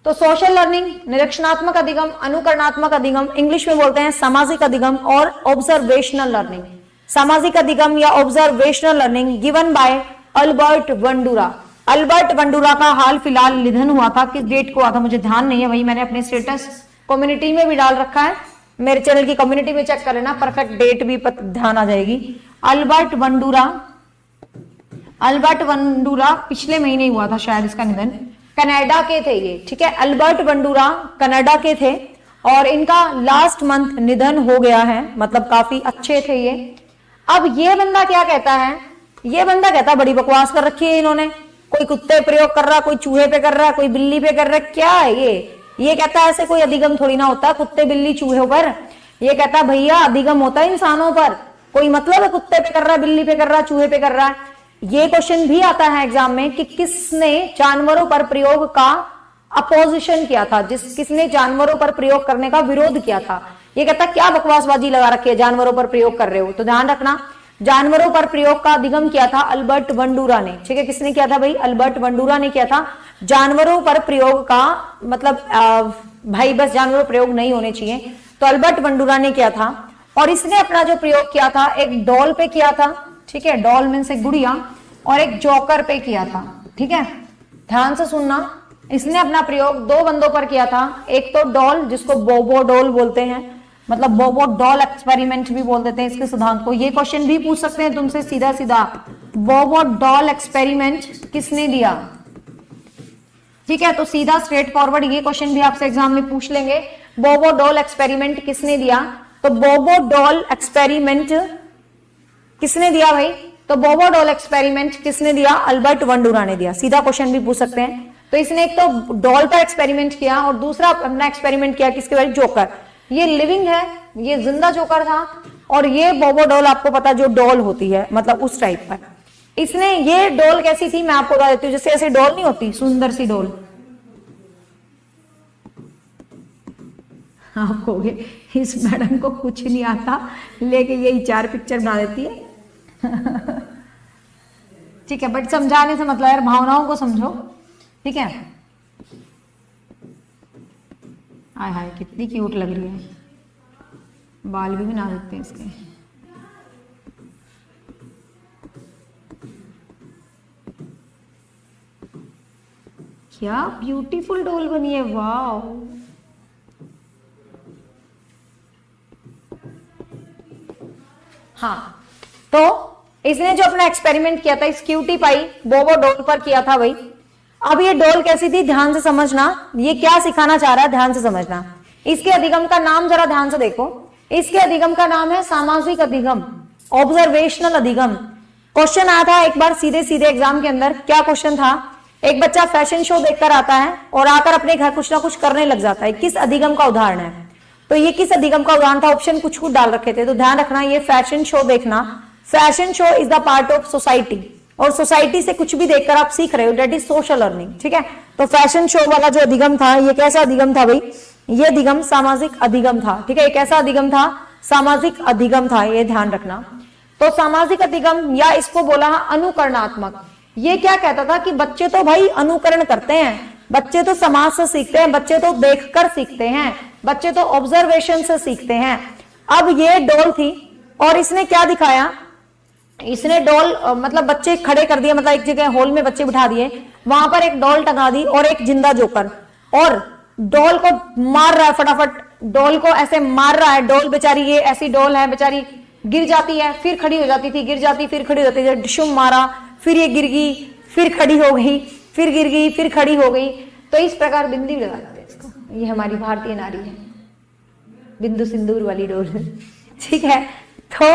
तो सोशल लर्निंग, निरीक्षणात्मक अधिगम, अनुकरणात्मक अधिगम, इंग्लिश में बोलते हैं सामाजिक अधिगम, और ऑब्जर्वेशनल लर्निंग। सामाजिक अधिगम या observational learning given by Albert Bandura. Albert Bandura का हाल फिलहाल निधन हुआ था, किस डेट को हुआ था मुझे ध्यान नहीं है, वही मैंने अपने स्टेटस कम्युनिटी में भी डाल रखा है, मेरे चैनल की कम्युनिटी में चेक कर लेना, परफेक्ट डेट भी ध्यान आ जाएगी। अल्बर्ट बंडूरा पिछले महीने हुआ था शायद इसका निधन, कनाडा के थे ये। ठीक है, अल्बर्ट बंडूरा कनाडा के थे और इनका लास्ट मंथ निधन हो गया है, मतलब काफी अच्छे थे ये। अब ये बंदा क्या कहता है, ये बंदा कहता है बड़ी बकवास कर रखी है इन्होंने, कोई कुत्ते प्रयोग कर रहा, कोई चूहे पे कर रहा, कोई बिल्ली पे कर रहा, क्या है ये कहता है ऐसे कोई अधिगम थोड़ी ना होता कुत्ते बिल्ली चूहे पर। ये कहता है भैया अधिगम होता है इंसानों पर, कोई मतलब है कुत्ते पे कर रहा, बिल्ली पे कर रहा, चूहे पे कर रहा है। ये क्वेश्चन भी आता है एग्जाम में कि किसने जानवरों पर प्रयोग का अपोजिशन किया था, किसने जानवरों पर प्रयोग करने का विरोध किया था। ये कहता क्या बकवासबाजी लगा रखी है, जानवरों पर प्रयोग कर रहे हो। तो ध्यान रखना, जानवरों पर प्रयोग का अधिगम किया था अल्बर्ट बंडूरा ने। ठीक है, किसने किया था भाई? अल्बर्ट बंडूरा ने किया था। जानवरों पर प्रयोग का मतलब भाई बस जानवरों प्रयोग नहीं होने चाहिए, तो अल्बर्ट बंडूरा ने किया था। और इसने अपना जो प्रयोग किया था एक डॉल पे किया था। ठीक है, डॉल मीन्स एक गुड़िया, और एक जोकर पे किया था। ठीक है, ध्यान से सुनना, इसने अपना प्रयोग दो बंदों पर किया था। एक तो डॉल जिसको बोबो डॉल बोलते हैं, मतलब बोबो डॉल एक्सपेरिमेंट भी बोल देते हैं इसके सिद्धांत को। ये क्वेश्चन भी पूछ सकते हैं तुमसे सीधा सीधा, बोबो डॉल एक्सपेरिमेंट किसने दिया? ठीक है, तो सीधा स्ट्रेट फॉरवर्ड ये क्वेश्चन भी आपसे एग्जाम में पूछ लेंगे, बोबो डॉल एक्सपेरिमेंट किसने दिया? तो बोबो डॉल एक्सपेरिमेंट किसने दिया भाई? तो बोबो डॉल एक्सपेरिमेंट किसने दिया? अल्बर्ट बंडूरा ने दिया। सीधा क्वेश्चन भी पूछ सकते हैं। तो इसने एक तो डॉल पर एक्सपेरिमेंट किया और दूसरा अपना एक्सपेरिमेंट किया किसके बारे? जोकर। ये लिविंग है, ये जिंदा जोकर था, और ये बोबो डॉल आपको पता जो डॉल होती है मतलब उस टाइप पर। इसने ये डॉल कैसी थी मैं आपको बता देती हूँ, जैसे ऐसे डॉल नहीं होती सुंदर सी डॉल, आप कहोगे इस मैडम को कुछ नहीं आता लेके यही 4 पिक्चर बना देती है। ठीक है, बट समझाने से मतलब यार भावनाओं को समझो। ठीक है, हाय हाय कितनी क्यूट लग रही है, बाल भी बना देते हैं इसके। क्या ब्यूटीफुल डॉल बनी है, वाह। हाँ, तो इसने जो अपना एक्सपेरिमेंट किया था इस क्यूटी पाई बोबो डॉल पर किया था भाई। अब ये डॉल कैसी थी ध्यान से समझना, ये क्या सिखाना चाह रहा है ध्यान से समझना। इसके अधिगम का नाम जरा ध्यान से देखो, इसके अधिगम का नाम है सामाजिक अधिगम, ऑब्जर्वेशनल अधिगम। क्वेश्चन आया था एक बार सीधे सीधे एग्जाम के अंदर, क्या क्वेश्चन था? एक बच्चा फैशन शो देखकर आता है और आकर अपने घर कुछ ना कुछ करने लग जाता है, किस अधिगम का उदाहरण है? तो ये किस अधिगम का उदाहरण था? ऑप्शन कुछ कुछ डाल रखे थे, तो ध्यान रखना ये फैशन शो देखना। Fashion show is the part of society, और सोसाइटी से कुछ भी देखकर आप सीख रहे हो, दैट इज सोशल लर्निंग। ठीक है, तो फैशन शो वाला जो अधिगम था ये कैसा अधिगम था भाई? ये अधिगम सामाजिक अधिगम था। ठीक है, ये कैसा अधिगम था? सामाजिक अधिगम था, ये ध्यान रखना। तो सामाजिक अधिगम या इसको बोला अनुकरणात्मक, ये क्या कहता था कि बच्चे तो भाई अनुकरण करते हैं, बच्चे तो समाज से सीखते हैं, बच्चे तो देखकर सीखते हैं, बच्चे तो ऑब्जर्वेशन से सीखते हैं। अब ये डॉल थी और इसने क्या दिखाया, इसने डॉल मतलब बच्चे खड़े कर दिए, मतलब एक जगह हॉल में बच्चे बिठा दिए, वहां पर एक डॉल टंगा दी और एक जिंदा जोकर, और डॉल को मार रहा है, फटाफट डॉल को ऐसे मार रहा है। डॉल बेचारी, ये ऐसी डॉल है बेचारी, गिर जाती है फिर खड़ी हो जाती थी, गिर जाती फिर खड़ी हो जाती थी, डिशुम मारा फिर ये गिर गई फिर खड़ी हो गई, फिर गिर गई फिर खड़ी हो गई। तो इस प्रकार बिंदी लगा देते इसको। ये हमारी भारतीय नारी है, बिंदु सिंदूर वाली डोल। ठीक है, तो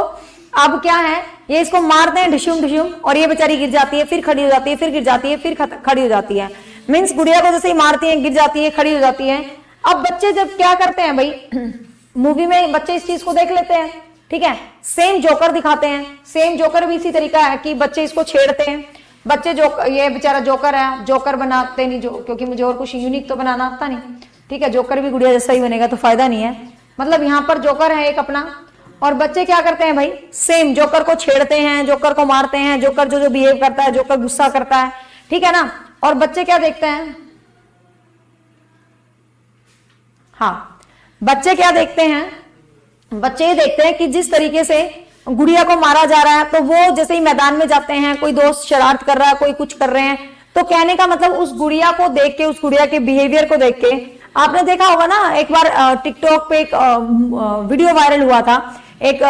अब क्या है, ये इसको मारते हैं ढिशुम ढिशुम, और ये बेचारी गिर जाती है फिर खड़ी हो जाती है, फिर गिर जाती है फिर खड़ी हो जाती है। मीन्स गुड़िया को जैसे ही मारती है, गिर जाती है, खड़ी हो जाती है। अब बच्चे जब क्या करते हैं भाई, मूवी में बच्चे इस चीज को देख लेते हैं, ठीक है, सेम जोकर दिखाते हैं। सेम जोकर भी इसी तरीका है कि बच्चे इसको छेड़ते हैं, बच्चे जो ये बेचारा जोकर है, जोकर बनाते नहीं, जो क्योंकि मुझे और कुछ यूनिक तो बनाना आता नहीं, ठीक है, जोकर भी गुड़िया जैसा ही बनेगा तो फायदा नहीं है। मतलब यहाँ पर जोकर है एक अपना, और बच्चे क्या करते हैं भाई, सेम जोकर को छेड़ते हैं, जोकर को मारते हैं, जोकर जो बिहेव करता है, जोकर गुस्सा करता है, ठीक है ना। और बच्चे क्या देखते हैं, हाँ बच्चे क्या देखते हैं, बच्चे ये देखते हैं कि जिस तरीके से गुड़िया को मारा जा रहा है, तो वो जैसे ही मैदान में जाते हैं, कोई दोस्त शरारत कर रहा है, कोई कुछ कर रहे हैं, तो कहने का मतलब उस गुड़िया को देख के, उस गुड़िया के बिहेवियर को देख के, आपने देखा होगा ना, एक बार टिकटॉक पे एक वीडियो वायरल हुआ था, एक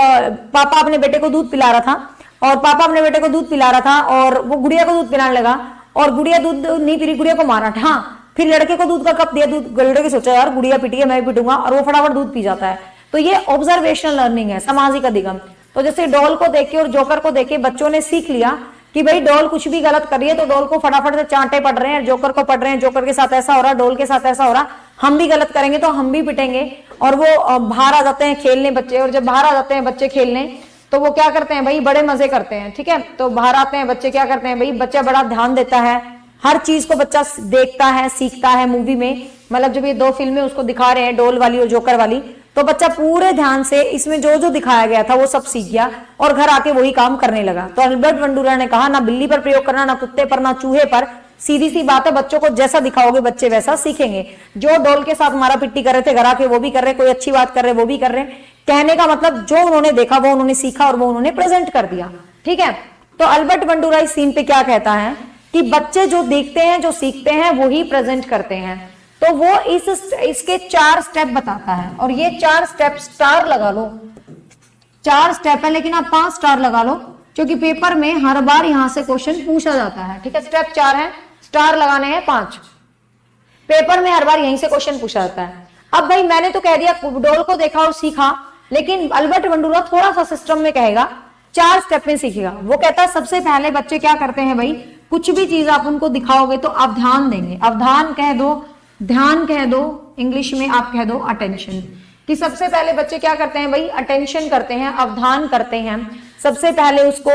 पापा अपने बेटे को दूध पिला रहा था, और पापा अपने बेटे को दूध पिला रहा था, और वो गुड़िया को दूध पिलाने लगा, और गुड़िया दूध नहीं पी रही, गुड़िया को मारा, हाँ, फिर लड़के को दूध का कप दिया, दूध, लड़के सोचा यार गुड़िया पीटी है, मैं भी पीटूंगा, और वो फटाफट दूध पी जाता है। तो ये ऑब्जर्वेशनल लर्निंग है, सामाजिक अधिगम। तो जैसे डॉल को देख के और जोकर को देख के बच्चों ने सीख लिया कि भाई डॉल कुछ भी गलत कर रही है, तो डॉल को फटाफट से चांटे पड़ रहे हैं, जोकर को पड़ रहे हैं, जोकर के साथ ऐसा हो रहा, डॉल के साथ ऐसा हो रहा, हम भी गलत करेंगे तो हम भी पिटेंगे। और वो बाहर आ जाते हैं खेलने बच्चे, और जब बाहर आ जाते हैं बच्चे खेलने, तो वो क्या करते हैं भाई, बड़े मजे करते हैं, ठीक है। तो बाहर आते हैं बच्चे, क्या करते हैं भाई, बच्चा बड़ा ध्यान देता है, हर चीज को बच्चा देखता है, सीखता है। मूवी में मतलब जब ये दो फिल्में उसको दिखा रहे हैं, डॉल वाली और जोकर वाली, तो बच्चा पूरे ध्यान से इसमें जो जो दिखाया गया था वो सब सीख गया, और घर आके वही काम करने लगा। तो अल्बर्ट बंडूरा ने कहा, ना बिल्ली पर प्रयोग करना, ना कुत्ते पर, ना चूहे पर, सीधी सी बात है, बच्चों को जैसा दिखाओगे बच्चे वैसा सीखेंगे। जो डॉल के साथ मारा पिट्टी कर रहे थे, घर आके वो भी कर रहे, कोई अच्छी बात कर रहे वो भी कर रहे। कहने का मतलब जो उन्होंने देखा वो उन्होंने सीखा और वो उन्होंने प्रेजेंट कर दिया, ठीक है। तो अल्बर्ट बंडूरा इस सीन पे क्या कहता है कि बच्चे जो देखते हैं, जो सीखते हैं, वो ही प्रेजेंट करते हैं। तो वो इसके 4 स्टेप बताता है, और ये 4 स्टेप स्टार लगा लो, 4 स्टेप है लेकिन आप 5 स्टार लगा लो, क्योंकि पेपर में हर बार यहां से क्वेश्चन पूछा जाता है, ठीक है। स्टेप 4 है, स्टार लगाने हैं 5, पेपर में हर बार यहीं से क्वेश्चन पूछा जाता है। अब भाई मैंने तो कह दिया, डॉल को देखा और सीखा, लेकिन अल्बर्ट बंडूरा थोड़ा सा सिस्टम में कहेगा, 4 स्टेप में सीखेगा। वो कहता है सबसे पहले बच्चे क्या करते हैं भाई, कुछ भी चीज आप उनको दिखाओगे तो आप ध्यान देंगे, अवधान कह दो, ध्यान कह दो, इंग्लिश में आप कह दो अटेंशन, कि सबसे पहले बच्चे क्या करते हैं भाई, अटेंशन करते हैं, अवधान करते हैं, सबसे पहले उसको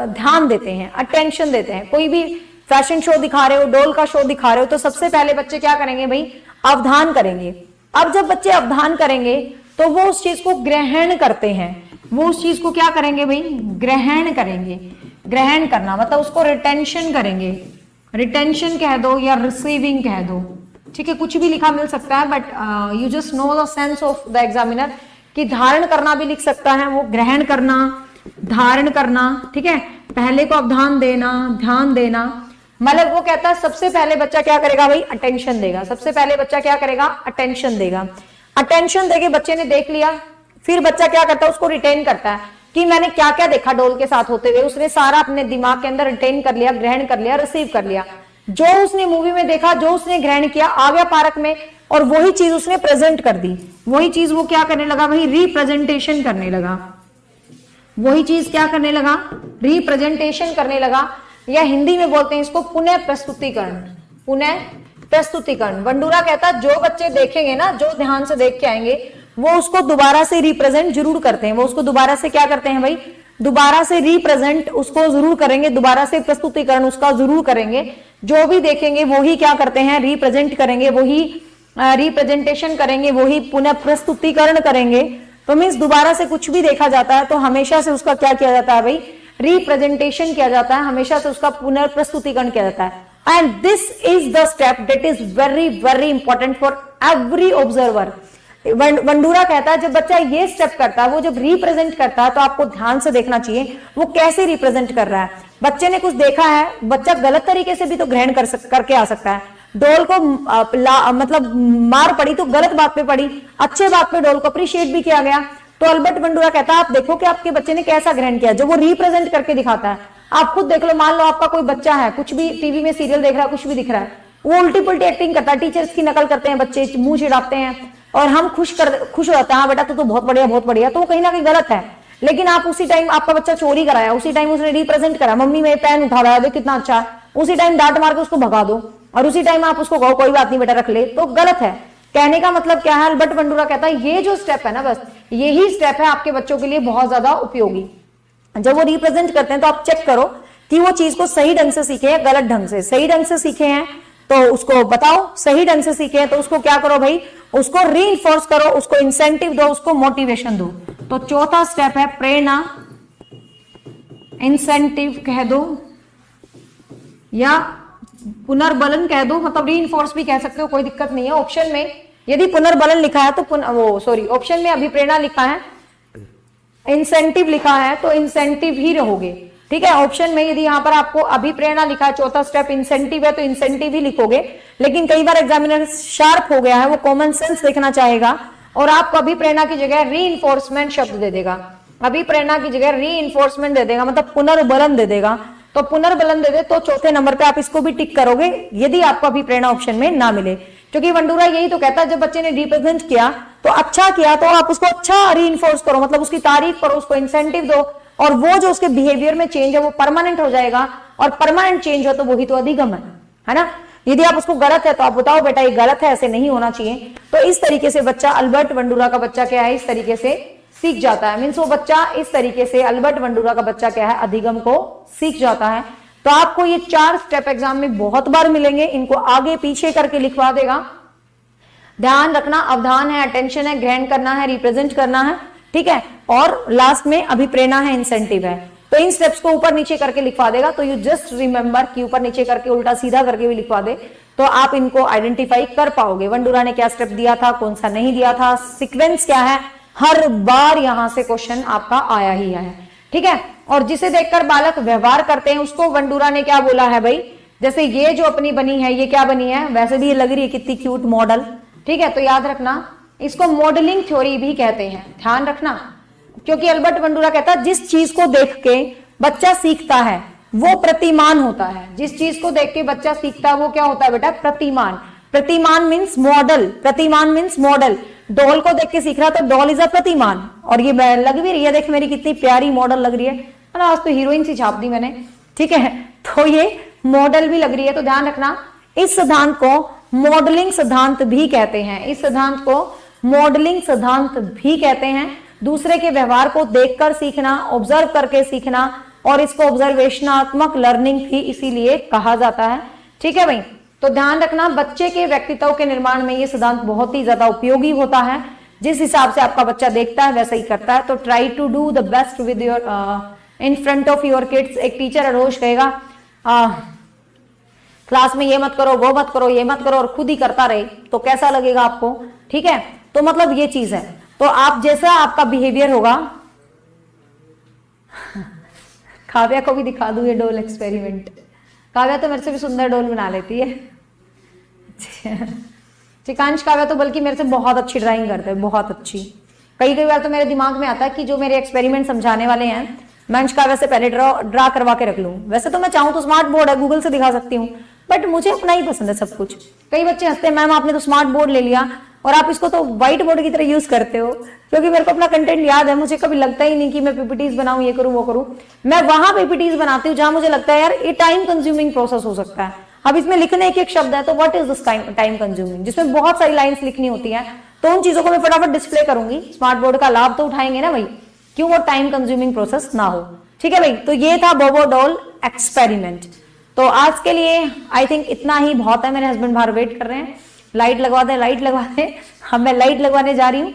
ध्यान देते हैं, अटेंशन देते हैं। कोई भी फैशन शो दिखा रहे हो, डॉल का शो दिखा रहे हो, तो सबसे पहले बच्चे क्या करेंगे भाई, अवधान करेंगे। अब जब बच्चे अवधान करेंगे तो वो उस चीज को ग्रहण करते हैं, वो उस चीज को क्या करेंगे भाई, ग्रहण करेंगे। ग्रहण करना मतलब उसको रिटेंशन करेंगे, रिटेंशन कह दो या रिसीविंग कह दो, ठीक है, कुछ भी लिखा मिल सकता है, but you just know the sense of the examiner, कि धारण करना भी लिख सकता है वो, ग्रहण करना, धारण करना, ठीक है। पहले को अवधान देना, ध्यान देना, मतलब वो कहता है सबसे पहले बच्चा क्या करेगा भाई, अटेंशन देगा। सबसे पहले बच्चा क्या करेगा, अटेंशन देगा। अटेंशन देके बच्चे ने देख लिया, फिर बच्चा क्या करता है, उसको रिटेन करता है कि मैंने क्या क्या देखा डॉल के साथ होते हुए, उसने सारा अपने दिमाग के अंदर रिटेन कर लिया, ग्रहण कर लिया, रिसीव कर लिया। जो उसने मूवी में देखा, जो उसने ग्रहण किया, आ गया पार्क में और वही चीज उसने प्रेजेंट कर दी। वही चीज वो क्या करने लगा भाई, रिप्रेजेंटेशन करने लगा। वही चीज क्या करने लगा, रिप्रेजेंटेशन करने लगा, या हिंदी में बोलते हैं इसको पुनः प्रस्तुतिकरण। पुनः प्रस्तुतिकरण। बंडूरा कहता जो बच्चे देखेंगे ना, जो ध्यान से देख के आएंगे, वो उसको दोबारा से रिप्रेजेंट जरूर करते हैं। वो उसको दोबारा से क्या करते हैं भाई, दोबारा से रिप्रेजेंट उसको जरूर करेंगे, दोबारा से प्रस्तुतिकरण उसका जरूर करेंगे। जो भी देखेंगे वो ही क्या करते हैं, रिप्रेजेंट करेंगे, वही रिप्रेजेंटेशन करेंगे, वही पुनः प्रस्तुतिकरण करेंगे। तो मीन्स दोबारा से कुछ भी देखा जाता है तो हमेशा से उसका क्या किया जाता है भाई, रिप्रेजेंटेशन किया जाता है, हमेशा से उसका पुनर्प्रस्तुतिकरण किया जाता है। And this is the step that is very very important for every observer. Bandura कहता है जब बच्चा ये स्टेप करता है, वो जब रिप्रेजेंट करता है, तो आपको ध्यान से देखना चाहिए वो कैसे रिप्रेजेंट कर रहा है। बच्चे ने कुछ देखा है, बच्चा गलत तरीके से भी तो ग्रहण करके आ सकता है। डोल को मतलब मार पड़ी तो गलत बात पे पड़ी, अच्छे बात पे डोल को अप्रिशिएट भी किया गया। तो अल्बर्ट वंडूरा कहता है आप देखो कि आपके बच्चे ने कैसा ग्रहण किया, जब वो रिप्रेजेंट करके दिखाता है। आप खुद देख लो, मान लो आपका कोई बच्चा है, कुछ भी टीवी में सीरियल देख रहा है, कुछ भी दिख रहा है, वो उल्टी पुल्टी एक्टिंग करता है, टीचर्स की नकल करते हैं बच्चे, मुंह चिढ़ाते हैं, और हम खुश हो जाते हैं, हाँ बेटा तो बहुत बढ़िया बहुत बढ़िया। तो वो कहीं ना कहीं गलत है। लेकिन आप उसी टाइम, आपका बच्चा चोरी कराया, उसी टाइम उसने रिप्रेजेंट करा, मम्मी मेरे पेन उठा रहा है, देख कितना अच्छा, उसी टाइम डांट मार के उसको भगा दो, और उसी टाइम आप उसको कहो कोई बात नहीं बेटा रख ले, तो गलत है। कहने का मतलब क्या है, अल्बर्ट वंडूरा कहता है ये जो स्टेप है ना, बस यही स्टेप है आपके बच्चों के लिए बहुत ज्यादा उपयोगी। जब वो रिप्रेजेंट करते हैं तो आप चेक करो कि वो चीज को सही ढंग से सीखे हैं, गलत ढंग से। सही ढंग से सीखे हैं तो उसको बताओ, सही ढंग से सीखे हैं तो उसको क्या करो भाई, उसको रीइंफोर्स करो, उसको इंसेंटिव दो, उसको मोटिवेशन दो। तो चौथा स्टेप है प्रेरणा, इंसेंटिव कह दो या पुनर्बलन कह दो, मतलब रीइंफोर्स भी कह सकते हो, कोई दिक्कत नहीं है। ऑप्शन में यदि पुनर्बलन लिखा है तो ऑप्शन में अभिप्रेरणा लिखा है, इंसेंटिव लिखा है तो इंसेंटिव ही रहोगे, ठीक है। ऑप्शन में यदि यहाँ पर आपको अभिप्रेरणा लिखा है, चौथा स्टेप इंसेंटिव है तो इंसेंटिव ही लिखोगे। लेकिन कई बार एग्जामिनर शार्प हो गया है, वो कॉमन सेंस देखना चाहेगा और आपको अभिप्रेरणा की जगह रीइंफोर्समेंट शब्द दे देगा, अभिप्रेरणा की जगह रीइंफोर्समेंट दे देगा, मतलब पुनर्बलन दे देगा। तो पुनर्बलन दे दे तो चौथे नंबर पे आप इसको भी टिक करोगे यदि आपको अभिप्रेरणा ऑप्शन में ना मिले। क्योंकि वंडूरा यही तो कहता है जब बच्चे ने रिप्रेजेंट किया तो अच्छा किया, तो आप उसको अच्छा रीइंफोर्स करो, मतलब उसकी तारीफ करो, उसको इंसेंटिव दो, और वो जो उसके बिहेवियर में चेंज है वो परमानेंट हो जाएगा। और परमानेंट चेंज हो तो वही तो अधिगम है ना। यदि आप उसको गलत है तो आप बताओ बेटा ये गलत है, ऐसे नहीं होना चाहिए। तो इस तरीके से बच्चा, अल्बर्ट वंडूरा का बच्चा क्या है, इस तरीके से सीख जाता है। मीन्स वो बच्चा इस तरीके से, अल्बर्ट वंडूरा का बच्चा क्या है, अधिगम को सीख जाता है। तो आपको ये 4 स्टेप एग्जाम में बहुत बार मिलेंगे, इनको आगे पीछे करके लिखवा देगा। ध्यान रखना, अवधान है, अटेंशन है, ग्रहण करना है, रिप्रेजेंट करना है, ठीक है, और लास्ट में अभिप्रेरणा है, इंसेंटिव है। तो इन स्टेप्स को ऊपर नीचे करके लिखवा देगा। तो यू जस्ट रिमेंबर कि ऊपर नीचे करके, उल्टा सीधा करके भी लिखवा दे तो आप इनको आइडेंटिफाई कर पाओगे। वंडूरा ने क्या स्टेप दिया था, कौन सा नहीं दिया था, सीक्वेंस क्या है, हर बार यहां से क्वेश्चन आपका आया ही है, ठीक है। और जिसे देखकर बालक व्यवहार करते हैं उसको वंडूरा ने क्या बोला है भाई, जैसे ये जो अपनी बनी है, ये क्या बनी है, वैसे भी ये लग रही है कितनी क्यूट मॉडल, ठीक है। तो याद रखना इसको मॉडलिंग थ्योरी भी कहते हैं, ध्यान रखना। क्योंकि अल्बर्ट वंडूरा कहता है जिस चीज को देख के बच्चा सीखता है वो प्रतिमान होता है। जिस चीज को देख के बच्चा सीखता है वो क्या होता है बेटा, प्रतिमान। प्रतिमान मीन्स मॉडल, प्रतिमान मीन्स मॉडल। डॉल को देख के सीख रहा तो डॉल इज अ प्रतिमान। और ये लग भी रही है, देख मेरी कितनी प्यारी मॉडल लग रही है ना, आज तो हीरोइन सी छाप दी मैंने, ठीक है। तो ये मॉडल भी लग रही है। तो ध्यान रखना इस सिद्धांत को मॉडलिंग सिद्धांत भी कहते हैं, इस सिद्धांत को मॉडलिंग सिद्धांत भी कहते हैं। दूसरे के व्यवहार को देखकर सीखना, ऑब्जर्व करके सीखना, और इसको ऑब्जर्वेशनात्मक लर्निंग भी इसीलिए कहा जाता है, ठीक है भाई। तो ध्यान रखना बच्चे के व्यक्तित्व के निर्माण में ये सिद्धांत बहुत ही ज्यादा उपयोगी होता है। जिस हिसाब से आपका बच्चा देखता है वैसा ही करता है। तो try to do the best with your in front of your kids. एक टीचर अरोज कहेगा क्लास में ये मत करो, वो मत करो, ये मत करो, और खुद ही करता रहे तो कैसा लगेगा आपको, ठीक है। तो मतलब ये चीज है। तो आप जैसा आपका बिहेवियर होगा, काव्या को भी दिखा दूं ये डोल एक्सपेरिमेंट। काव्या तो मेरे से भी सुंदर डोल बना लेती है। चिकांश काव्या तो बल्कि मेरे से बहुत अच्छी ड्राइंग करते हैं, बहुत अच्छी। कई बार तो मेरे दिमाग में आता है कि जो मेरे एक्सपेरिमेंट समझाने वाले हैं मैं काव्या से पहले ड्रा करवा के रख लूं। वैसे तो मैं चाहूं तो स्मार्ट बोर्ड है, गूगल से दिखा सकती हूँ, बट मुझे अपना ही पसंद है सब कुछ। कई बच्चे हंसते हैं मैम आपने तो स्मार्ट बोर्ड ले लिया और आप इसको तो व्हाइट बोर्ड की तरह यूज करते हो। क्योंकि मेरे को अपना कंटेंट याद है, मुझे कभी लगता ही नहीं कि मैं पीपीटीज बनाऊं, ये करूं वो करूं। मैं वहां पीपीटीज बनाती हूँ जहां मुझे लगता है यार ये टाइम कंज्यूमिंग प्रोसेस हो सकता है। अब इसमें लिखने एक शब्द है तो what is this time consuming, जिसमें बहुत सारी लाइन्स लिखनी होती है, तो उन चीजों को मैं फटाफट डिस्प्ले करूंगी। स्मार्ट बोर्ड का लाभ तो उठाएंगे ना भाई, क्यों वो टाइम कंज्यूमिंग प्रोसेस ना हो, ठीक है भाई। तो ये था बोबो डॉल एक्सपेरिमेंट। तो आज के लिए आई थिंक इतना ही बहुत है। मेरे हस्बैंड बाहर वेट कर रहे हैं, लाइट लगवा दे, लाइट लगवा दे। अब मैं लाइट लगवाने जा रही हूँ।